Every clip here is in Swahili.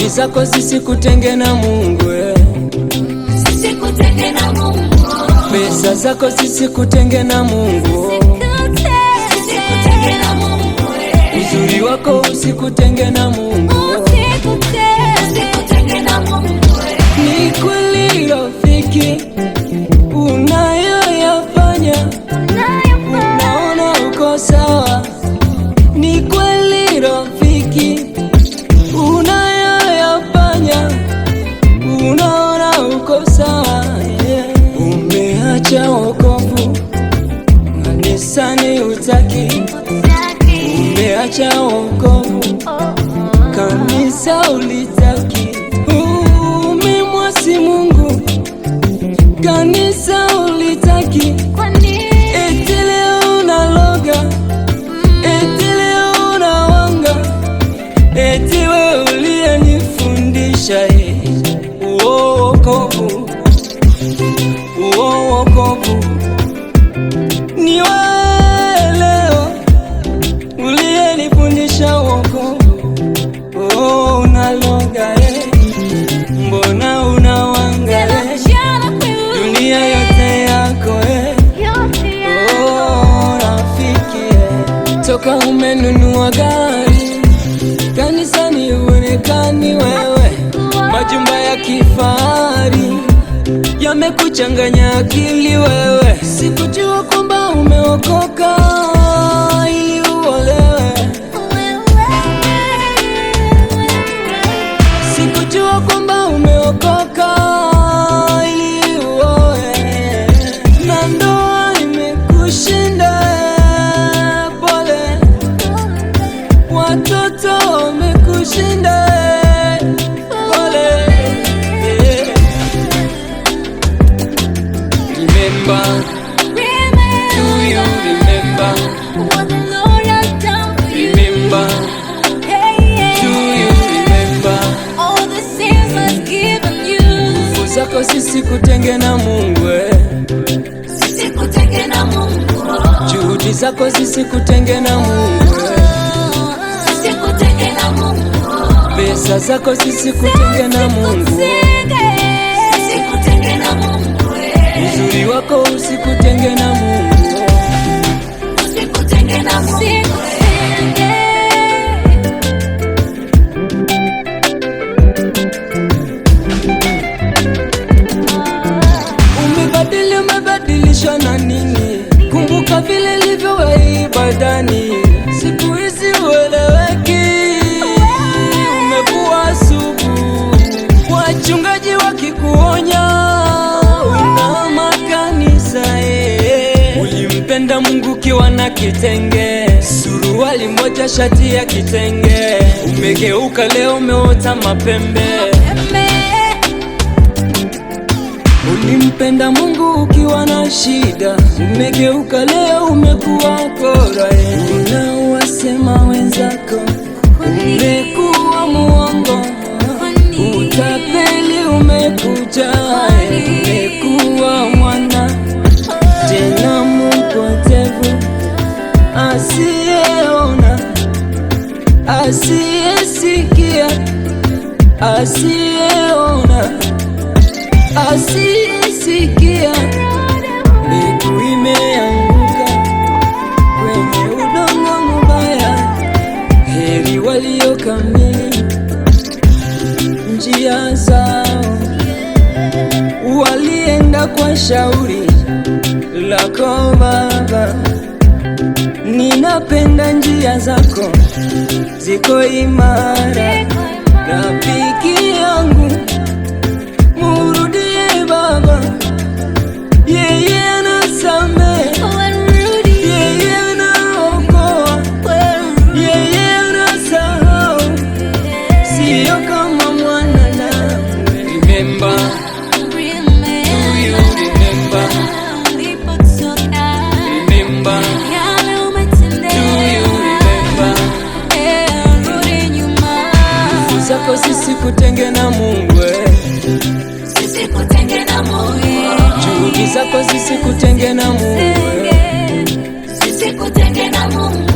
Juhudi zako zisikutenge na Mungu, zisikutenge na Mungu. Pesa zako zisikutenge na Mungu, zisikutenge na Mungu. Uzuri wako usikutenge na Mungu, usikutenge na Mungu. Ni kweli rafiki, unayoyafanya unaona uko sawa. Ni kweli rafiki, unayoyafanya unaona uko sawa, Umeacha wokovu, kanisani utaki. Umeacha wokovu, kanisa ulitaki. Umemwasi Mungu, kanisa ulitaki. Eti leo unaloga, eti leo unawanga, eti wewe uliyenifundisha wokovu, wokovu ni wewe leo uliyenifundisha wokovu. Unaloga, mbona unawanga, dunia yote yako, rafiki, toka umenunua gari, kanisani uonekani wewe, majumba ya kifahari yamekuchanganya akili wewe. Sikujua kwamba umeokoka ili uolewe, sikujua kwamba umeokoka ili uoe, na ndoa imekushinda, pole. Watoto wamekushinda, pole. Remember, do you remember? Remember, do you remember? Nguvu zako zisikutenge na Mungu, Zisikutenge na Mungu. Juhudi zako zisikutenge na Mungu, Zisikutenge na Mungu. Pesa zako zisikutenge na Mungu, Zisikutenge na Mungu. Uzuri wako usikutenge na Mungu, Usikutenge na Mungu. Umebadilishwa na nini? Kumbuka vile ilivyo ibadani, siku hizi ueleweki, umekuwa sugu. Wachungaji wakikuonya una makanisa, Ulimpenda Mungu kiwa na kitenge, suruali moja shati ya kitenge, umegeuka leo umeota mapembe. Ulimpenda Mungu ukiwa na shida, umegeuka leo umekuwa kora. Unawasema wenzako, umekuwa muongo, utapeli umekuja, umekuwa mwana tena mpotevu, asiyeona, asiyesikia, asiyeona, asiyesikia. Mbegu imeanguka kwenye udongo mubaya, heri waliokamili njia zao, walienda kwa shauri lako Baba. Ninapenda njia zako, ziko imara. Rafiki yangu, murudie Baba, yeye anasamehe, yeye anaokoa, yeye anasahau, sio kama mwanadamu. Remember, do you remember? Remember, do you remember? Nguvu zako zisikutenge na Mungu, Zisikutenge na Mungu. Juhudi zako zisikutenge na Mungu, Zisikutenge na Mungu.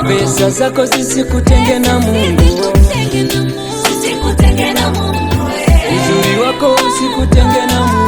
Pesa zako zisikutenge na Mungu, Zisikutenge na zako usikutenge na Mungu.